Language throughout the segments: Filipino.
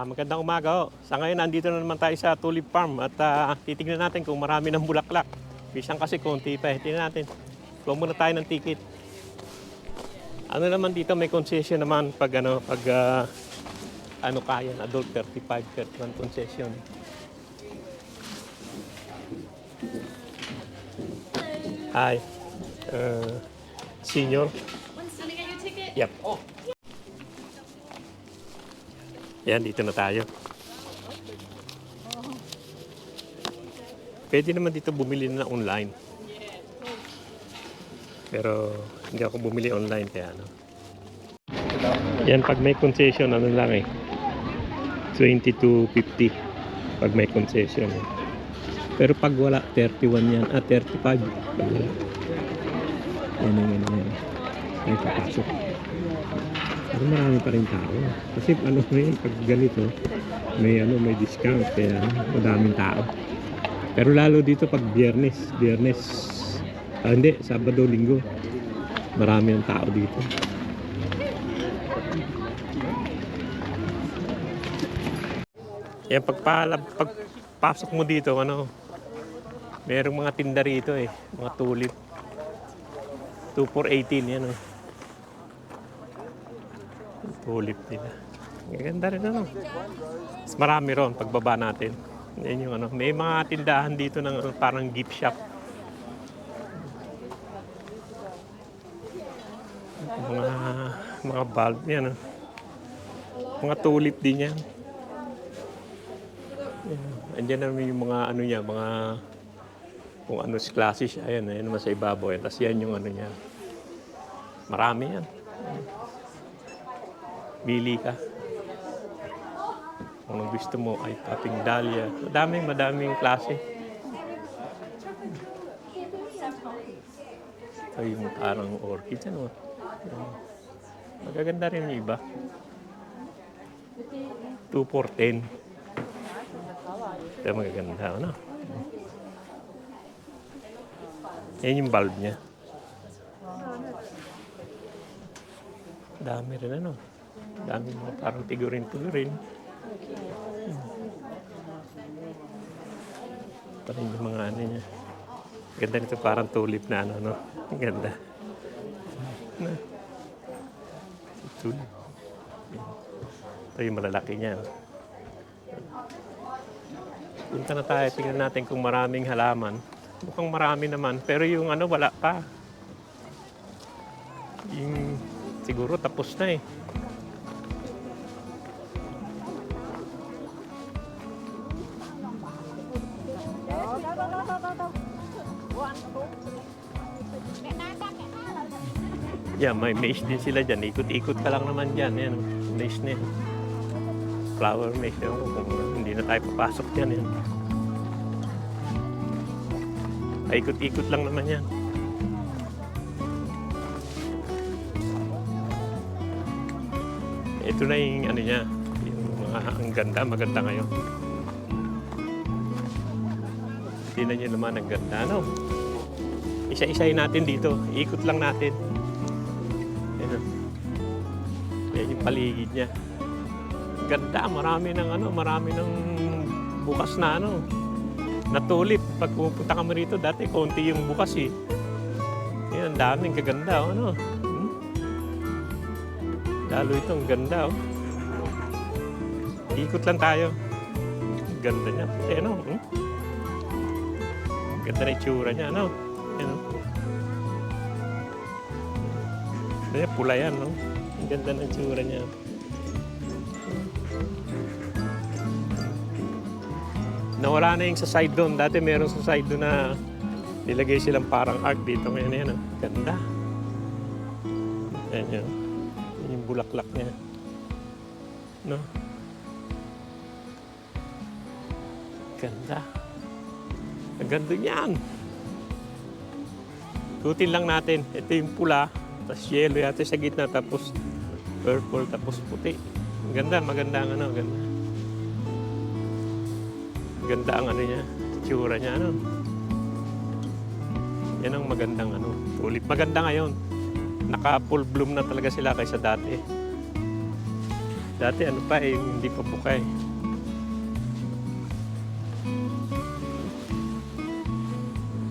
Magandang umaga ho. Sa ngayon, nandito na naman tayo sa Tulip Farm at titignan natin kung marami ng bulaklak. Pisang kasi konti pa eh. Tingnan natin. Kuha muna tayo ng ticket. Ano naman dito, may concession naman pag kaya, adult 35, 31 concession. Hi. Senior. Can I get your ticket? Yep. Yan, dito na tayo. Pwede naman dito bumili na online. Pero hindi ako bumili online kaya ano. Yan, pag may concession, ano lang eh. 22.50 pag may concession. Pero pag wala, 31 yan. 35. Pag wala. Yan. May papasok. Pero marami pa rin tao. Kasi ano ngayon, pag ganito, may discount. Kaya madaming tao. Pero lalo dito pag biyernes, hindi, Sabado, Linggo. Marami ang tao dito. Yan, pagpasok mo dito, merong mga tinda rito eh. Mga tulip. 2 for 18, yan oh. Tulip nila. Ganda rin Mas marami ron pagbaba natin. Yan yung may mga tindahan dito ng parang gift shop. Mga bulb yan Mga tulip din yan. Andiyan naman yung mga mga kung klase siya. Ayan naman sa ibabaw. Tapos yan yung niya. Marami yan. Bili ka. Kung gusto mo ay popping dahlia. Madaming klase. Ito yung parang orchid. Magaganda rin yung iba. 2 for 10. Ito magaganda. Yan yung bulb niya. Dami rin Dami mga parang tigurin. Parang yung mga niya. Ganda nito parang tulip na Ganda. Tulip. Ito yung malalaki niya. Punta na tayo. Tingnan natin kung maraming halaman. Mukhang marami naman. Pero yung wala pa. Yung siguro tapos na eh. Yeah, may maze din sila dyan. Ikot-ikot ka lang naman dyan. Yan, maze na yan. Flower maze. Kung hindi na tayo papasok dyan. Yan. Ikot-ikot lang naman yan. Ito na yung niya. Yung ang maganda ngayon. Tingnan nyo naman ang ganda. Isa-isayin natin dito. Ikot lang natin. Yan yung paligid niya. Ganda, marami ng bukas na na tulip. Pag pupunta kami rito, dati konti yung bukas eh. Yan, daming kaganda Lalo itong ganda Ikot lang tayo. Ganda niya. Ganda na itsura niya, pula yan, Ang ganda ng itsura niya. Nawala na yung sa side doon. Dati meron sa side doon na nilagay silang parang art dito. Ngayon yan, Ganda. Yan yun. Yung bulaklak niya. Ganda. Ang ganda niyan. Tutin lang natin. Ito yung pula. Tapos yellow yata sa gitna. Tapos purple. Tapos puti. Maganda ang ganda. Ganda ang niya. Tsura niya, Yan ang magandang tulip. Maganda ngayon. Naka full bloom na talaga sila kaysa dati. Dati ano pa eh, hindi pa buka eh.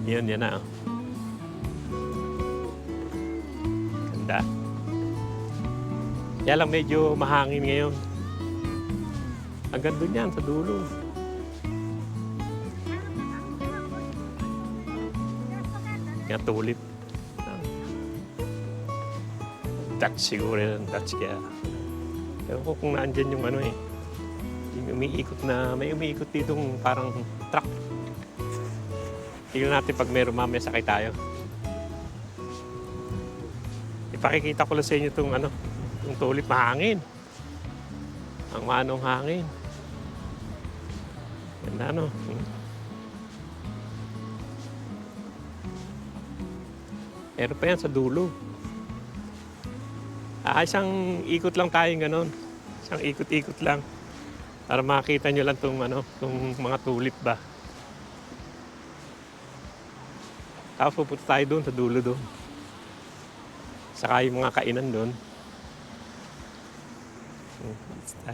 Yan na oh. Ganda. Kaya lang medyo mahangin ngayon. Hanggang doon yan, sa dulo. Kaya tulip. Dutch siguro yan, Dutch kaya. Ewan ko kung naandyan yung ano eh. Yung umiikot na, may umiikot ditong parang truck. Tingnan natin pag meron mamaya sakay tayo. Ipakikita ko lang sa inyo itong ano, yung tulip mahangin. Ang manong hangin. Ganda no? Meron pa yan sa dulo. Isang ikot lang tayong ganon. Isang ikot-ikot lang. Para makita nyo lang itong ano, mga tulip ba. Tapos pupunta tayo doon sa dulo doon. Saka yung mga kainan doon.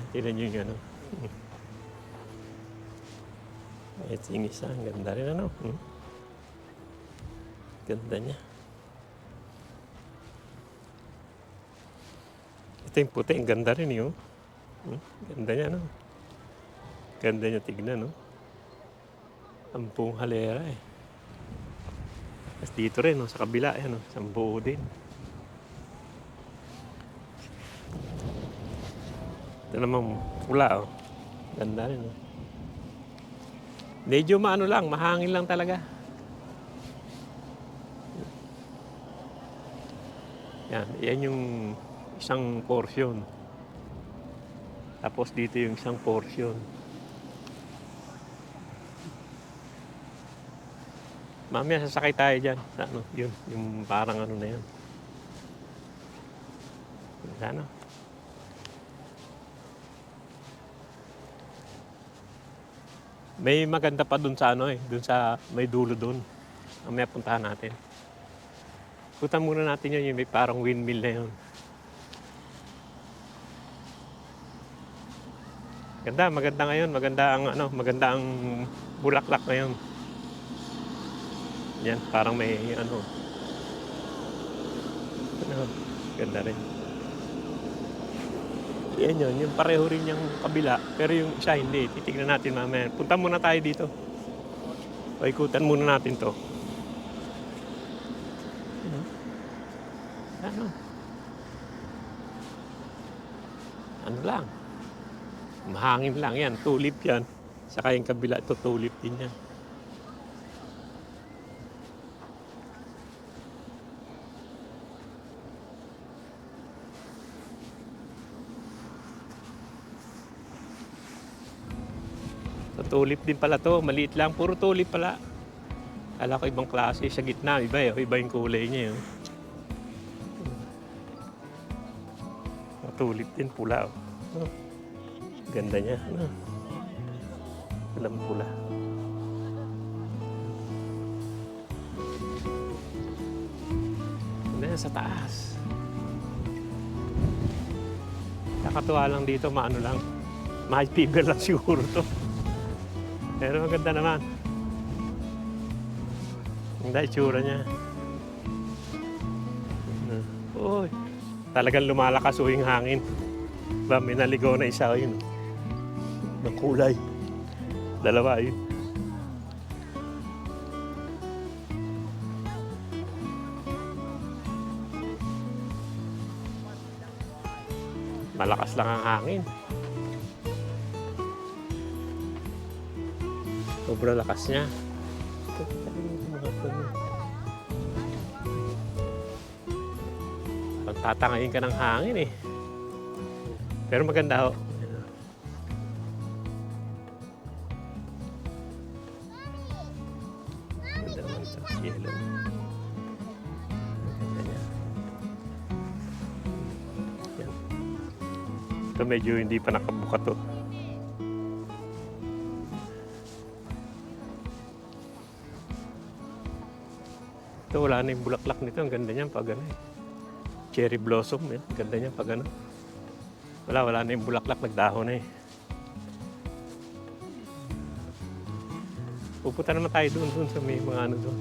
Tignan nyo yung ano. Ito yung isa. Ang ganda rin ano. Ganda niya. Ito yung puti. Ang ganda rin yun. Ganda niya no. Ganda niya tignan no. Ampung halera eh. Tapos dito rin no, sa kabila. Ayan, no, isang buo din. Ito naman pula oh. Ganda rin oh. Medyo maano lang, mahangin lang talaga. Yan yung isang portion. Tapos dito yung isang portion. Mamaya sasakay tayo dyan. Ano, yun, yung parang ano na yun. Ano? May maganda pa dun sa ano eh, dun sa may dulo dun. Mamaya puntahan natin. Punta muna natin yun, yung may parang windmill na yun. Ganda, maganda ngayon, maganda ang bulaklak ngayon. Yan, parang may ano. Ganda rin. Yan yun, yung pareho rin yung kabila, pero yung isa hindi. Titignan natin mamaya. Punta muna tayo dito. O ikutan muna natin to. Ano lang. Mahangin lang yan. Tulip yan. Saka yung kabila ito, tulip din yan. Tulip din pala to, maliit lang, puro tulip pala. Kala ko ibang klase, sa gitna, iba yung kulay niya. Tulip din, pula. Ganda niya. Alam pula. Ganda sa taas. Nakatuwa lang dito, maano lang. High fever lang siguro to. Pero maganda naman. Ang itsura niya. Uy, talagang lumalakas yung hangin. Ba, may naligaw na isa yun. Ng kulay. Dalawa yun. Malakas lang ang hangin. Sobrang lakas niya. Tatangayin ka ng hangin eh. Pero maganda ho. Ganda naman ito. Yellow. Ganda niya. Yan. Ito medyo hindi pa nakabuka to. Ito wala na yung bulaklak nito. Ang ganda niya pag ano eh. Cherry blossom. Yan. Ganda niya pag ano. Wala na yung bulaklak, nagdahon na eh. Pupunta naman tayo doon sa may mga ano doon.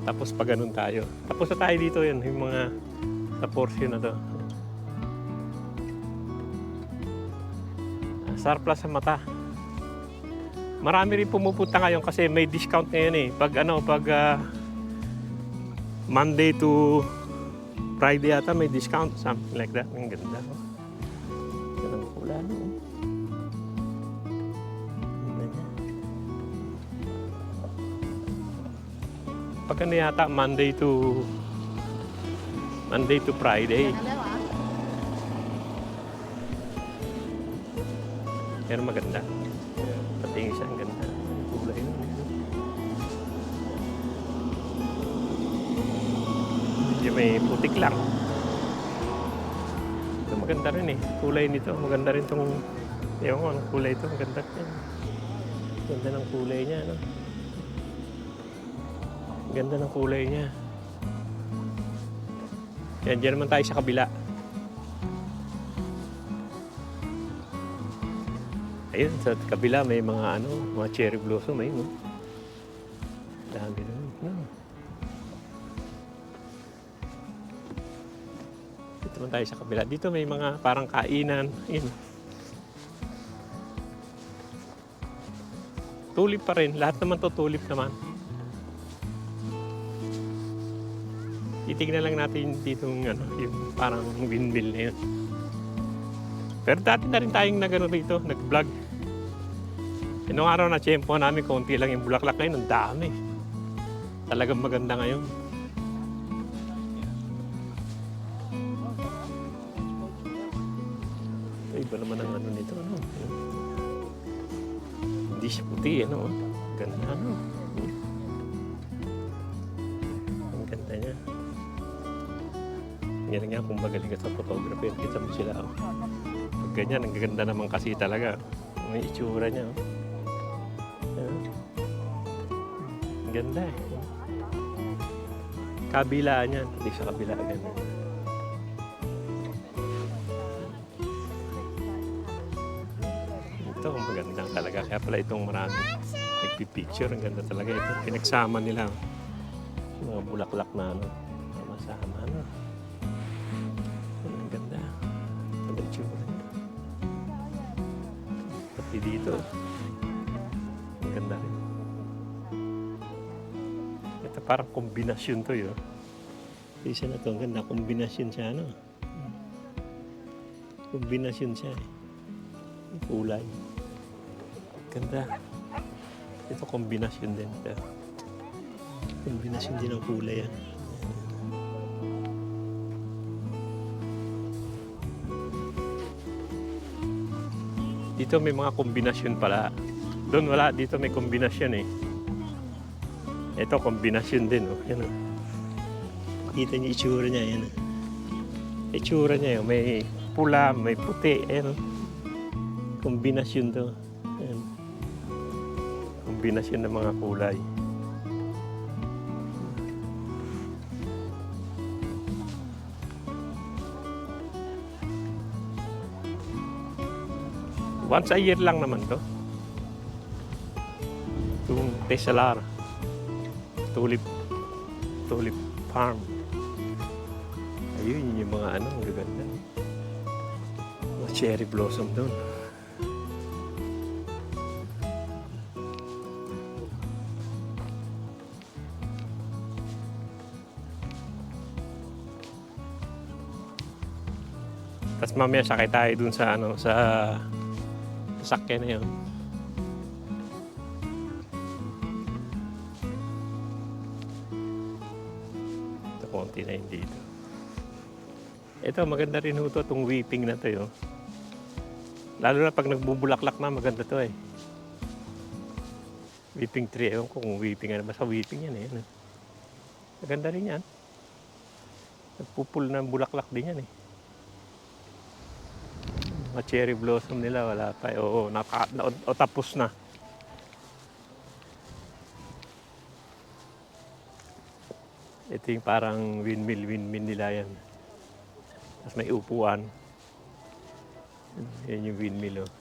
Tapos pag ganun tayo. Tapos na tayo dito yun, yung mga sa portion na to. Surplus sa mata. Marami rin pumupunta ngayon kasi may discount ngayon eh. Pag Monday to Friday ata may discount, something like that. Ang ganda. Ganang pula, no? Pag ano yata, Monday to Friday. Pero maganda. Pati yung isa, ang ganda. Kulay nun. Medyo may putik lang. Ito maganda rin eh. Kulay nito. Maganda rin itong yung kulay ito. Maganda rin. Ganda ng kulay niya, no? Ganda ng kulay niya. Yan, dyan naman tayo sa kabila. Ayun, sa kabila may mga mga cherry blossom ayun, no? Dami doon, no? Dito naman tayo sa kabila. Dito may mga parang kainan. Ayun. Tulip pa rin. Lahat naman to tulip naman. Titignan lang natin dito yung parang windmill na yun. Pero dati na rin tayong rito, nag-vlog. Noong araw na tiyempo namin, konti lang yung bulaklak ngayon, ang dami. Talagang maganda ngayon. Iba naman ang nito, ano. Hindi siya puti, Ganda, Ang ganda niya. Yan nga kung magaling ka sa photography, kita mo sila. Pag ganyan, ang ganda naman kasi talaga. May itsura niya. Ang ganda eh. Kabilaan yan. Hindi sa kabila ganyan. Ito, ang maganda talaga. Kaya pala itong marami nagpipicture. Ang ganda talaga. Ito, pinagsama nila. Mga bulaklak na masama. Ang ganda. Ang itsura niya. Pati dito. Ang ganda rin. Ito parang kombinasyon to yun. Isa na to. Ang ganda. Kombinasyon siya, Kombinasyon siya eh. Kulay. Ganda. Ito kombinasyon din. Kombinasyon din ng kulay yan. Dito may mga kombinasyon pala. Doon wala. Dito may kombinasyon eh. Ito kombinasyon din. Yan, Kita niyo itsura niya. Yan, Itsura niya. May pula, may puti. Ayan, kombinasyon to. Ayan. Kombinasyon ng mga kulay. Once a year lang naman to. Itong Tesalar. Tulip farm. Ayun yung mga ang gaganda. Mga cherry blossom doon. Tapos mamaya sakay tayo dun sa sa sasakyan na yun. Ito konti na yun dito. Ito maganda rin ito itong weeping na to yun. Lalo na pag nagbubulaklak na maganda to eh. Weeping tree. Ewan ko kung weeping ano. Basta weeping yan eh. Maganda rin yan. Nagpupul ng bulaklak din yan eh. Mga cherry blossom nila, wala pa. Oo, tapos na. Ito yung parang windmill nila yan. Tapos may upuan. Yan yung windmill, oh.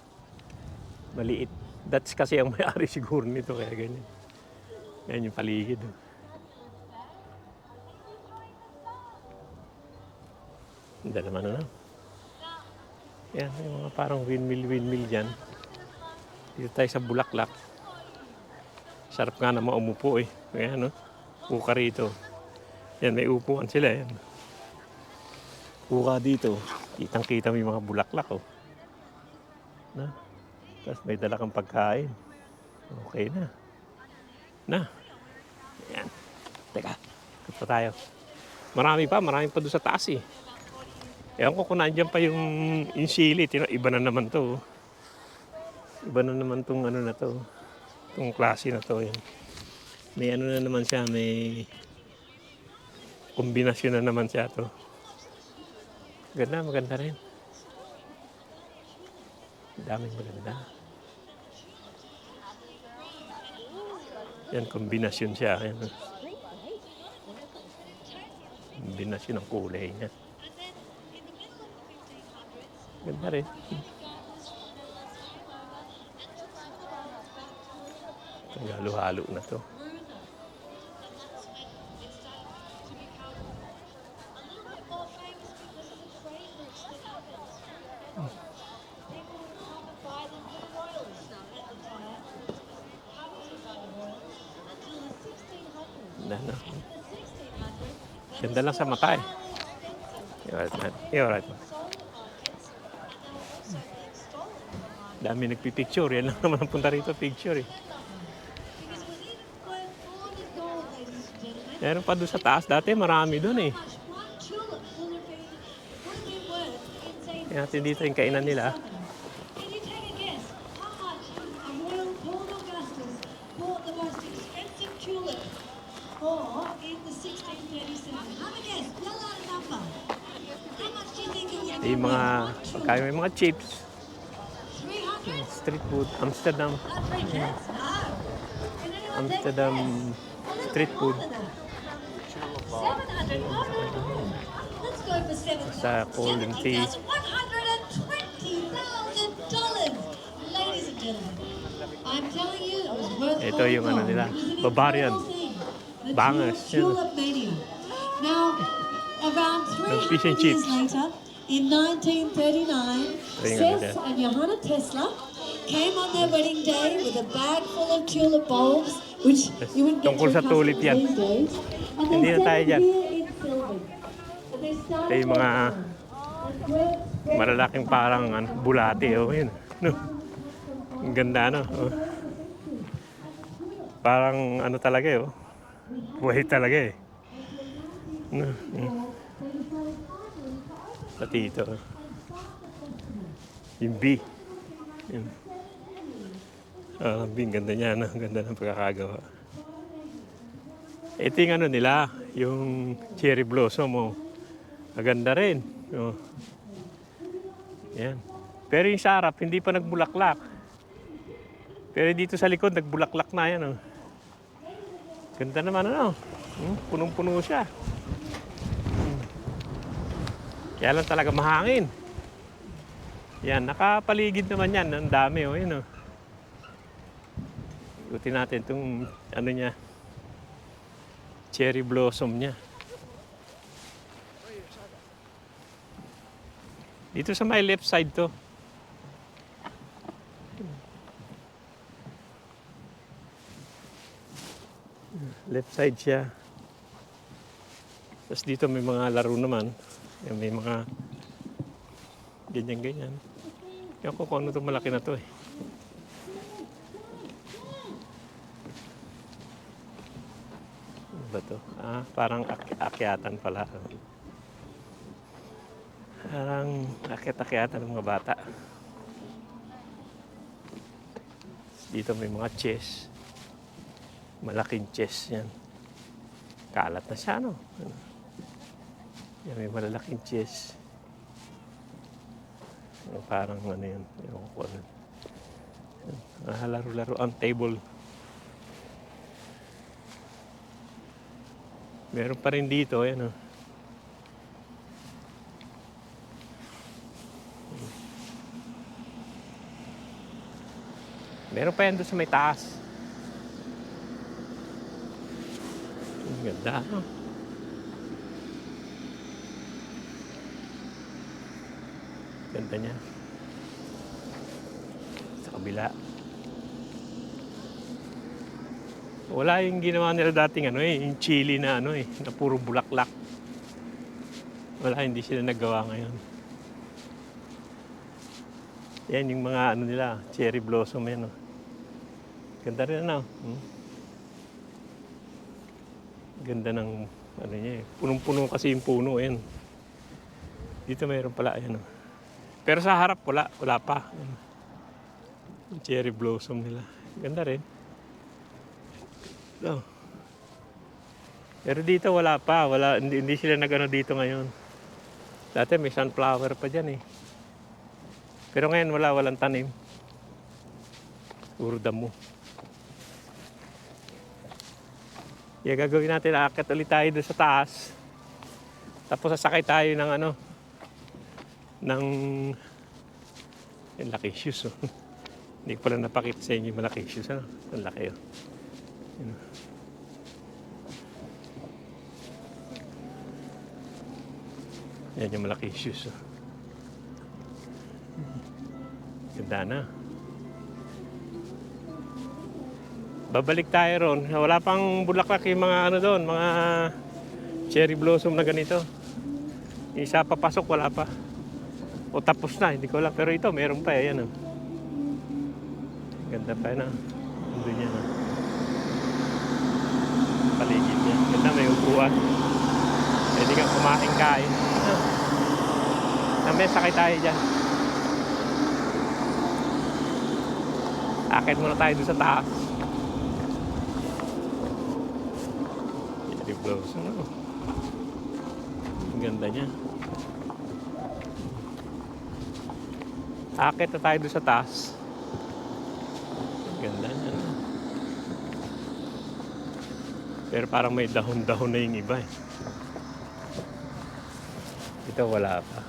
Maliit. That's kasi ang may-ari siguro nito, kaya ganyan. Yan yung paligid, oh. Ganda naman, ano? Yan, yung mga parang windmill dyan. Dito tayo sa Bulaklak. Sarap nga naman umupo, eh. Ayan, no? Uka rito. Yan, may upuan sila, yan. Uka dito. Kitang-kita mo yung mga bulaklak, oh. Na? Tapos may dala kang pagkain. Okay na. Na. Yan. Teka. Cut pa tayo. Marami pa doon sa taas, eh. Ewan ko kung nandiyan pa yung sili. Iba na naman to, oh. Iba na naman tong ano na to. Itong klase na to, yan. May ano na naman siya, may kombinasyon na naman siya to. Ganda, maganda rin. Daming maganda. Yan, kombinasyon siya. Yan. Kombinasyon ng kulay niya. Ganda rin. Halo-halo na to. Ganda lang sa mata, eh. Alright, man. Dami nagpipicture. Yan lang naman ang punta rito, picture, eh. Meron pa doon sa taas. Dati marami doon, eh. Yan natin dito yung kainan nila. Yung mga pagkain, may mga chips. Street food, Amsterdam street food. Sa cold and tea. Ito yung ano nila, Bavarian. Bangas. Now, around 300 years later, in 1939, Seth and Johanna Tesla came on their wedding day with a bag full of tulip bulbs, which you wouldn't get Tungkol sa tulip yan. these days. And Hindi they na tayo set dyan. it here in Sylvan. And they Ito started yung mga malalaking parang bulate. Oh, yun. No. Ang ganda, no? Oh. Parang ano talaga, eh. Oh. Buhay talaga, eh. No. Pati ito. Yung bee. Yun. Ang ganda niya, no? Ganda ng pagkakagawa. Ito yung ano nila, yung cherry blossom, oh. Maganda rin. Oh. Yan. Pero yung sa harap, hindi pa nagbulaklak. Pero dito sa likod, nagbulaklak na yan, oh. Ganda naman, ano? Punong-puno siya. Kaya lang talaga mahangin. Yan, nakapaligid naman yan. Ang dami, oh. Yun, oh. Ikutin natin itong, ano niya, cherry blossom niya. Dito sa may left side to. Left side siya. Tapos dito may mga laro naman. May mga ganyan-ganyan. Kaya ko kung ano itong malaki na to, eh. Ano ba to? Parang akyatan pala. Parang akyat-akyatan ng mga bata. Dito may mga chess. Malaking chess yan. Kalat na siya, no? Yan, may malalaking chess. Parang ano yan. Laro-laro ang table. Meron pa rin dito, yan, oh. Meron pa yan doon sa may taas. Ang ganda, no? Ganda niya. Sa kabila. Wala yung ginawa nila dating yung chili na na puro bulaklak. Wala, hindi sila nagawa ngayon. Yan yung mga nila, cherry blossom yan. Ganda rin Ganda ng niya. Punong-puno kasi yung puno yan. Dito mayroon pala Pero sa harap wala pa. Yung cherry blossom nila. Ganda rin. Oh. Pero dito wala pa, hindi sila dito ngayon. Dati may sunflower pa diyan Pero ngayon walang tanim. Puro damo. Gagawin natin, aakyat ulit tayo doon sa taas. Tapos sasakay tayo ng yung laki shoes. Hindi ko pala napakita sa inyo yung malaki shoes. Ang laki Yan yung malaki shoes. Ganda na. Babalik tayo ron. Wala pang bulaklak yung mga doon, mga cherry blossom na ganito. Isa papasok, wala pa. O tapos na, hindi ko alam. Pero ito, meron pa yan. Ganda pa yan. Doon yan. Paligid niya. Ganda, may upuan. Pwede kang kumain-kain. May sakay tayo dyan. Akit muna tayo doon sa taas. Cherry blossom. Ang ganda niya. Akit na tayo doon sa taas. Ang ganda niya. Pero parang may dahon-dahon na yung iba Ito wala pa.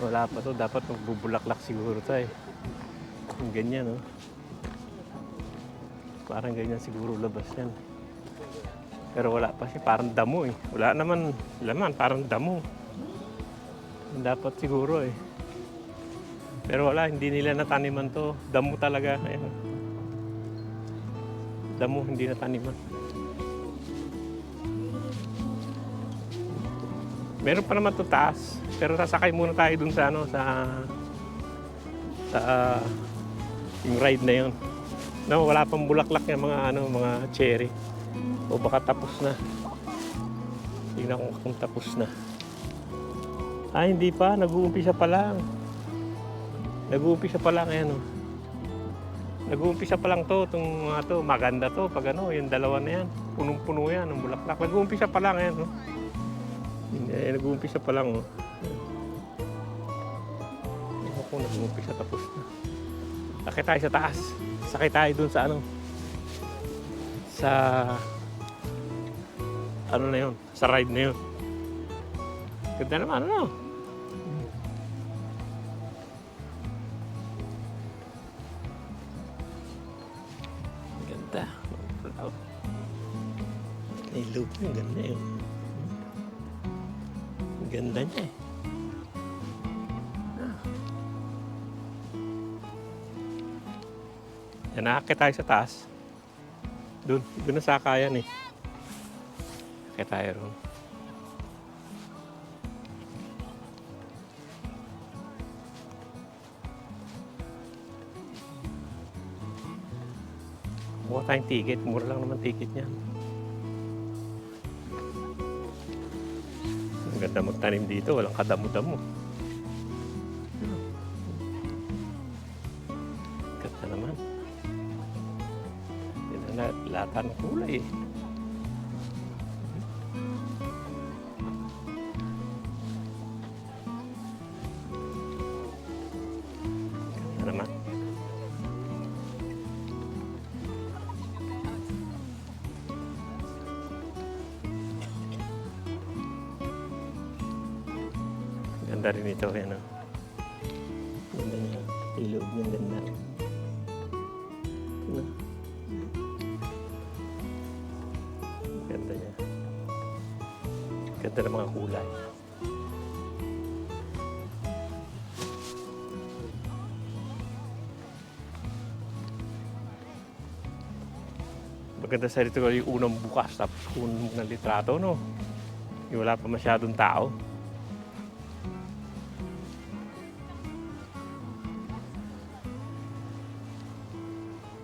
Wala pa to. Dapat magbubulaklak siguro to Yung ganyan Parang ganyan siguro labas yan. Pero wala pa siya. Parang damo Wala naman laman. Parang damo. Dapat siguro Pero wala. Hindi nila nataniman to. Damo talaga. Ayan. Damo. Hindi nataniman. Meron pa naman to taas. Pero sasakay muna tayo dun sa yung ride na yun. Wala pang bulaklak yung mga cherry. O baka tapos na. Tingnan ko kung tapos na. Hindi pa. Nag-uumpisa pa lang. Nag-uumpisa pa lang. Ayan Nag-uumpisa pa lang to. Itong maganda to. Pag yung dalawa na yan. Punong-puno yan. Ang bulaklak. Nag-uumpisa pa lang. Ayan Nag-uumpisa pa lang Kung nag-uumpisa tapos na. Sakay tayo sa taas. Sakay tayo dun sa sa na yun, sa ride na yun. Ganda naman, Ganda. Ay, look yung ganda yun. Ganda niya Yan, nakakit tayo sa taas. Doon na sakayan Nakakit tayo ron. Mukha tayong ticket. Mura lang naman ticket niyan. Ang ganda magtanim dito. Walang kadamo-damo. Ganda naman. Lata ng kulay Ganda naman. Ganda rin ito. Ganda niya. Ilog ng ganda. Ganda ng mga kulay. Maganda sa rito yung unang bukas tapos unang ng litrato, no? Yung wala pa masyadong tao.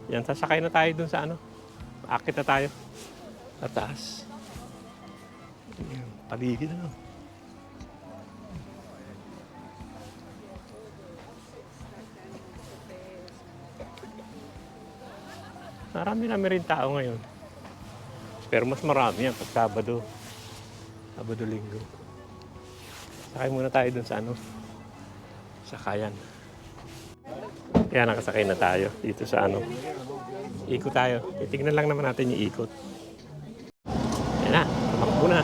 Yan, sasakay na tayo dun sa ano. Akit na tayo. Sa taas. Yan, paligid na. Marami rin tao ngayon. Pero mas marami yan pag Sabado. Sabado Linggo. Sakay muna tayo dun sa ano. Sakayan. Kaya nakasakay na tayo dito sa ano. Ikot tayo. Titignan lang naman natin yung ikot. Yan na. Tumakbo na.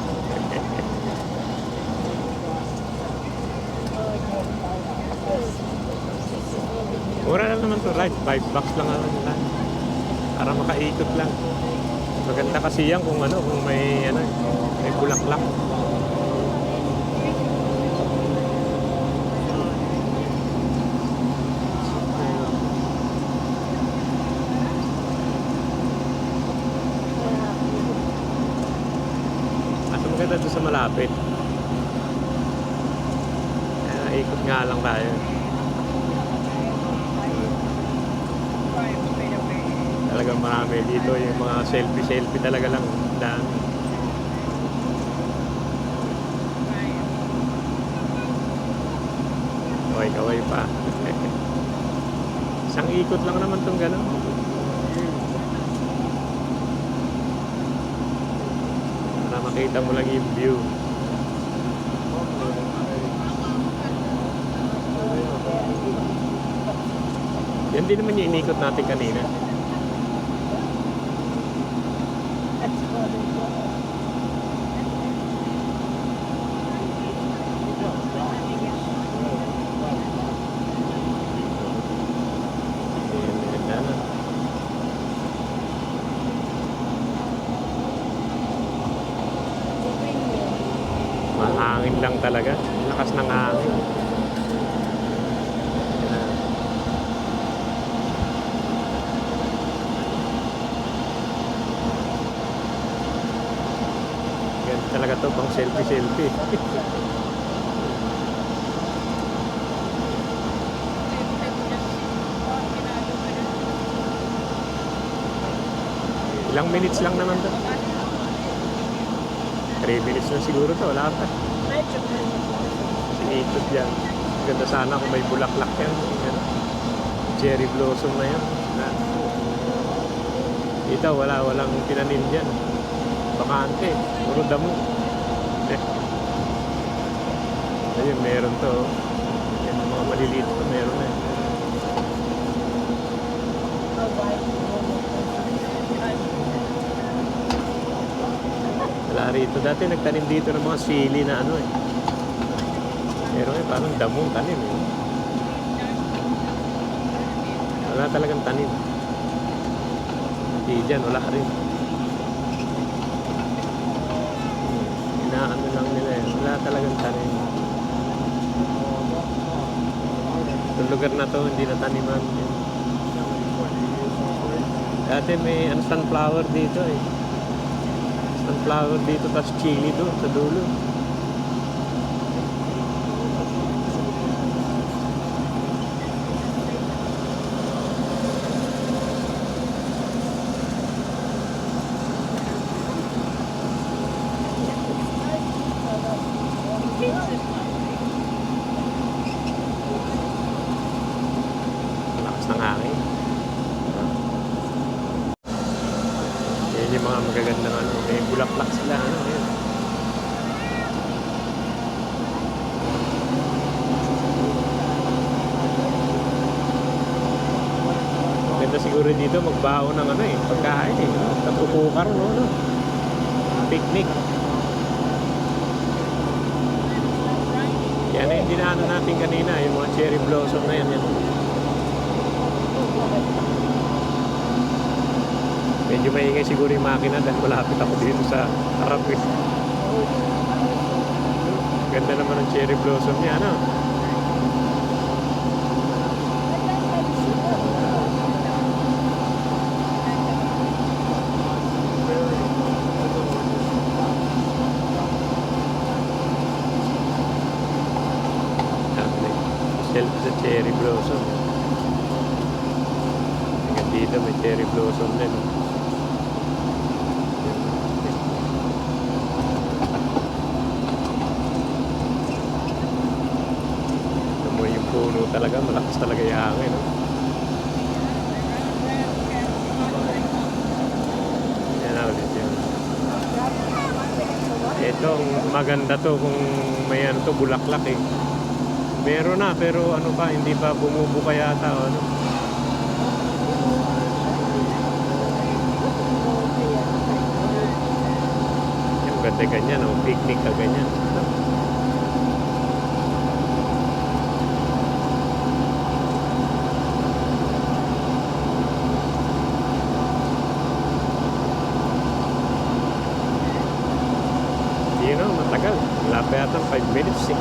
Mura lang naman to ride. $5 lang ano nila. Para makaikot lang. Maganda kasi yan kung ano, kung may ano, may bulaklak. Maganda doon sa malapit. Ikot nga lang tayo. Talagang marami dito yung mga selfie talaga lang daan. Kaway-kaway pa. Isang ikot lang naman tong gano'n. Makita mo lang yung view. Yan din naman yung inikot natin kanina. Mahangin lang talaga. Lakas ng hangin. Ganda talaga to pang selfie. Ilang minutes lang naman to. 3 minutes na siguro to, wala pa. Sinikot yan. Ganda sana kung may bulaklak yan. Cherry blossom na yan. Dito, walang tinanim dyan. Bakante. Puro damo. Ayun, meron to. Yan, mga maliliit pa meron na. Wala rito. Dati nagtanim dito ng mga sili na ano eh. Pero parang damong tanim eh. Wala talagang tanim. Hindi dyan, wala rin. Inaano lang nila eh. Wala talagang tanim. Itong lugar na to, hindi na taniman. Dati may sunflower dito eh. Sunflower dito, tapos chili doon sa dulo. Lakas ng hangin. Yan yung mga magagandang ano, may bulaklak sila ano, yun. Maganda siguro dito magbaon ng ano eh, pagkain eh, nagpupukar no, no? Picnic. Yan eh, dinaano natin kanina, yung mga cherry blossom na yan. Medyo maingay siguro yung makina dahil malapit ako dito sa harap eh. Ganda naman ng cherry blossom niya, ano? Shelf sa cherry blossom. Hanggang dito may cherry blossom din. Amoy yung puno talaga, malakas talaga yung hangin. No? Yan na ulit yun. Itong maganda to kung may ano to, bulaklak eh. Meron na, pero ano pa, hindi pa bumubuka yata o ano. Yung ganda ganyan, o picnic ka ganyan. Hindi na, matagal. Wala pa yata 5 minutes eh.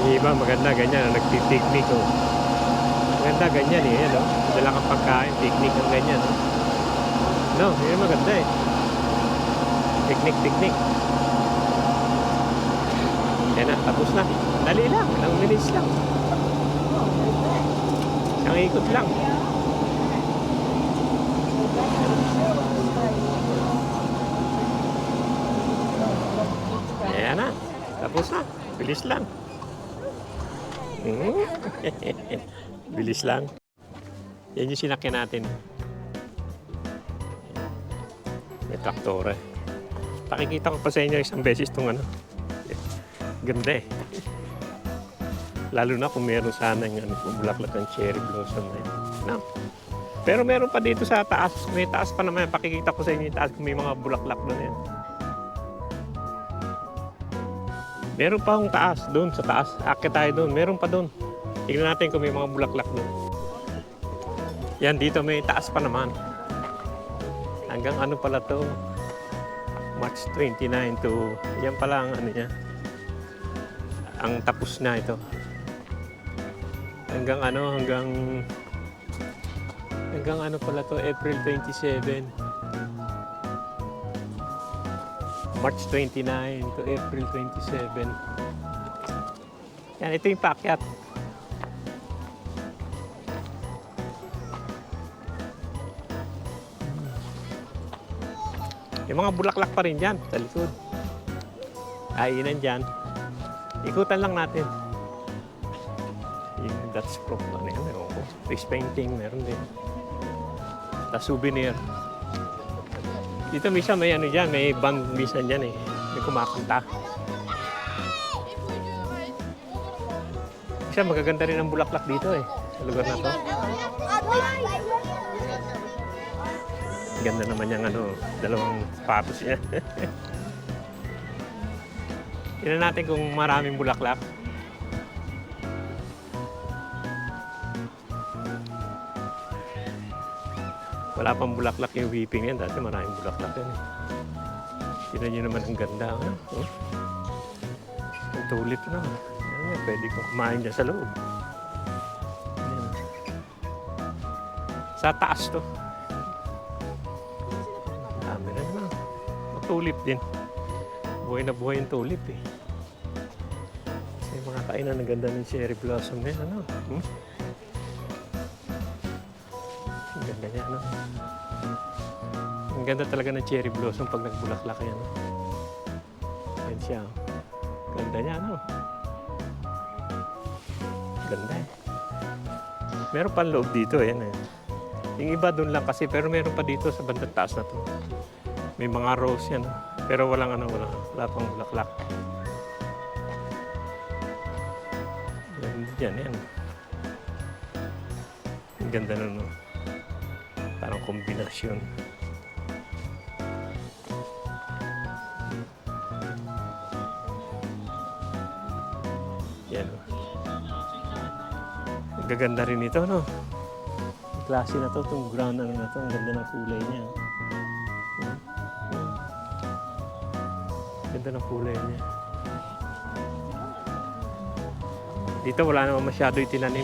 Iba maganda ganyan, nagpi-picnic oh. Maganda ganyan eh, ano? Dala kang pagkain, picnic ang ganyan, no? No, yun maganda eh. Picnic. Yan na, tapos na. Dali lang, ilang minutes lang. Isang ikot lang. Yan na, tapos na. Bilis lang. Bilis lang. Yan yung sinakyan natin. May traktora. Pakikita ko pa sa inyo isang beses itong ano. Ganda eh. Lalo na kung meron sana yung bulaklak ng cherry blossom na yun. No? Pero meron pa dito sa taas. May taas pa naman. Pakikita ko sa inyo yung taas kung may mga bulaklak doon yan. Meron pa akong taas doon sa taas. Akit tayo doon. Meron pa doon. Tignan natin kung may mga bulaklak doon. Yan, dito may taas pa naman. Hanggang ano pala to? March 29 to... Yan pala ang ano niya. Ang tapos na ito. Hanggang ano, hanggang ano pala to? April 27. March 29 to April 27. Yan, ito yung paakyat. Yung mga bulaklak pa rin dyan sa likod. Kainan dyan. Ikutan lang natin. Yung Dutch prop. Ano yan? Face painting. Meron din. Tapos souvenir. Dito misa may ano dyan, may band misa dyan eh. May kumakanta. Kasi magaganda rin ang bulaklak dito eh. Sa lugar na to. Ganda naman yung ano, dalawang patos niya. Tignan natin kung maraming bulaklak. Wala pang bulaklak yung weeping yan. Dati maraming bulaklak yan eh. Tignan nyo naman ang ganda. Oh. Ang tulip na. Yan, pwede kong kumain dyan sa loob. Yan. Sa taas to. Dami na naman. Matulip din. Buhay na buhay yung tulip eh. Kasi mga kainan ang ganda ng cherry blossom na yan. Ano? Ang ganda niya, ano? Ang ganda talaga ng cherry blossom pag nagbulaklak yan. Yan siya. Ganda niya, ano? Ganda eh. Meron pa loob dito, yan eh. Yung iba doon lang kasi, pero meron pa dito sa bandang taas na to. May mga rose yan. Pero walang ano, wala pang bulaklak. dyan. Yan. Ang ganda nun, no? Parang kombinasyon. Yan, no? Ang gaganda rin ito, no? Ang klase na to, itong ground ano na to. Ang ganda ng kulay niya. Ganda ng kulay niya. Dito wala naman masyado itinanim.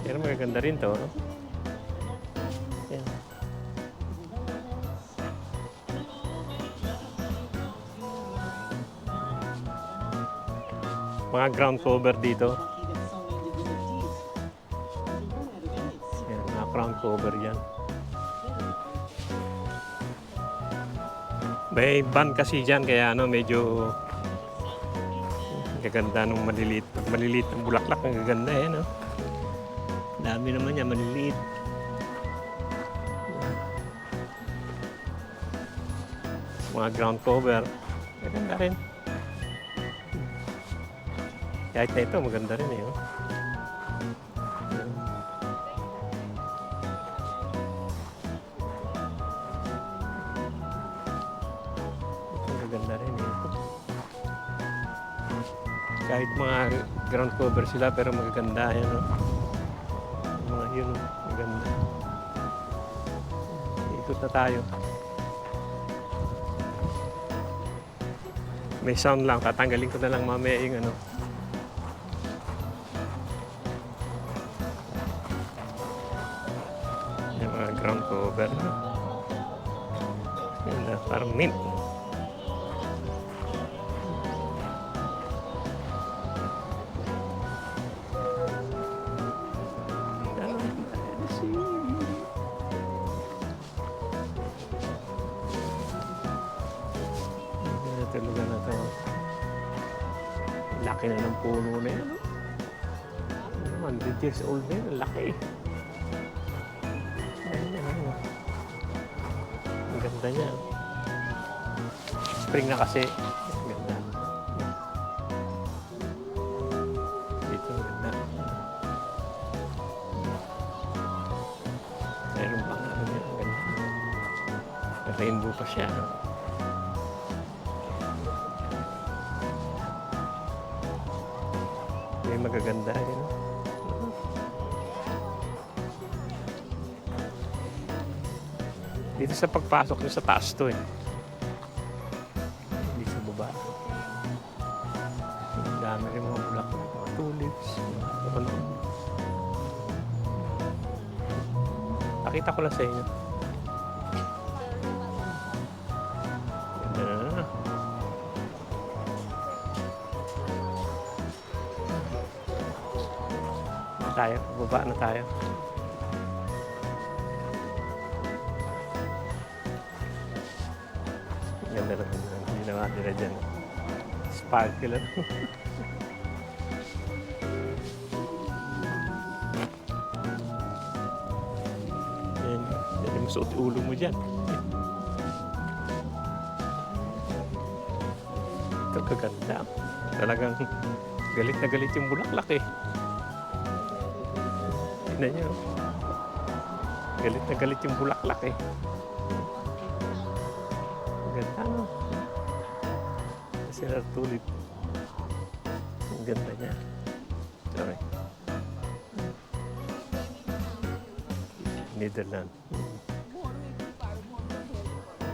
Pero magaganda rin to, no? Yan. Mga ground cover dito. Yan, mga ground cover yan. May ban kasi dyan, kaya ano, medyo gaganda nung maliliit. Pag maliliit ng bulaklak, ang gaganda eh, no? Dami naman yan, maliliit. Mga ground cover, maganda rin. Kahit na ito, maganda rin eh. Oh. Maganda rin eh. Kahit mga ground cover sila, pero magaganda yan. Oh. Mga yun, oh. Maganda. Ikot na tayo. May sound lang, tatanggalin ko na lang mamaya yung ano. Yung mga ground cover. Ganda, parang mint. Lugar na ito. Laki na ng puno na yan. 100 years old na yan. Laki. Ang ganda niya. Spring na kasi. Ang ganda. Dito ang ganda. Meron pang ano niya. Ang ganda. Rainbow pa siya. May magaganda yun. Dito sa pagpasok nyo sa taas to eh. Hindi sa baba. Ang dami rin mga bulaklak, mga tulips, ano. Nakita ko lang sa inyo. Ganda na. Tayo, baba na tayo. Ganda na hindi na matira dyan. Sparkle. Yan, yan yung suot ulo mo dyan. Ito kaganda. Talagang galit na galit yung bulaklak eh. Tignan nyo. Galit na galit yung bulaklak eh. Ang ganda, no? Kasi tulip. Ang ganda niya. Sorry. Netherlands.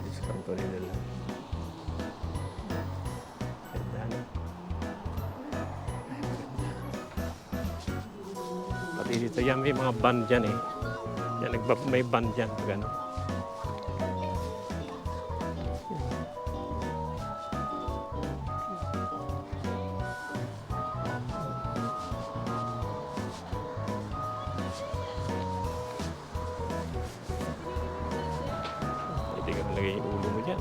This come to Netherlands. Ganda, no? Pati dito yan, may mga band dyan eh. Yan, may band dyan. Gano'n. Pwede ka malagay yung ulo mo dyan.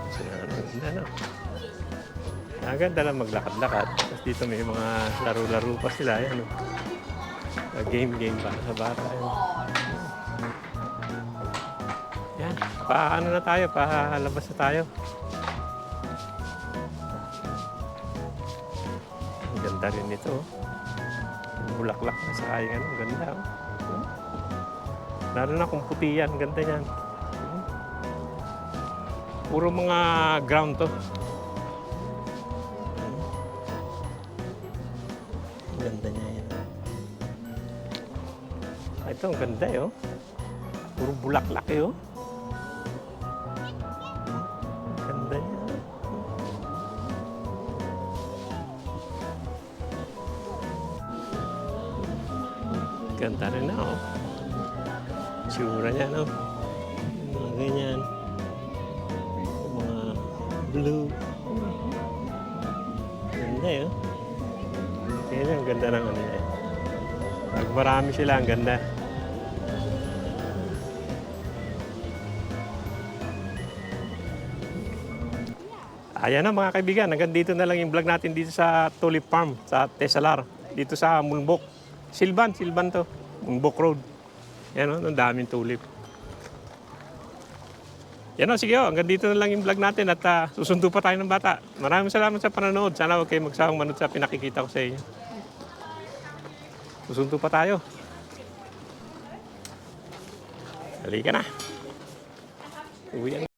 Kasi ano. Aganda lang maglakad-lakad. Tapos dito may mga laro-laro pa sila. Yan, game para sa bata. Yan. Paano na tayo? Palabas na tayo. Ganda rin ito. Bulaklak na sa ayin. Ano, ganda. Oh. Lalo na kung puti yan. Ganda yan. Puro mga ground to. Ganda niya yan. Ito, ang ganda eh. Oh. Puro bulaklak eh. Oh. Ganda niya. Ganda rin na, oh. Tsura niya, no? Mga ganyan. Mga blue. Ganda, eh, oh. Kaya ang ganda ng ano niya. Pag marami sila, ang ganda. Ayan na mga kaibigan, hanggang dito na lang yung vlog natin dito sa Tulip Farm, sa Tesalar, dito sa Mulbok. Silban to, Mulbok Road. Yan o, ang daming tulip. Yan o, sige o, hanggang dito na lang yung vlog natin at susundo pa tayo ng bata. Maraming salamat sa panonood. Sana huwag kayo magsawang manood sa pinakikita ko sa inyo. Susundo pa tayo. Halika na. Uwi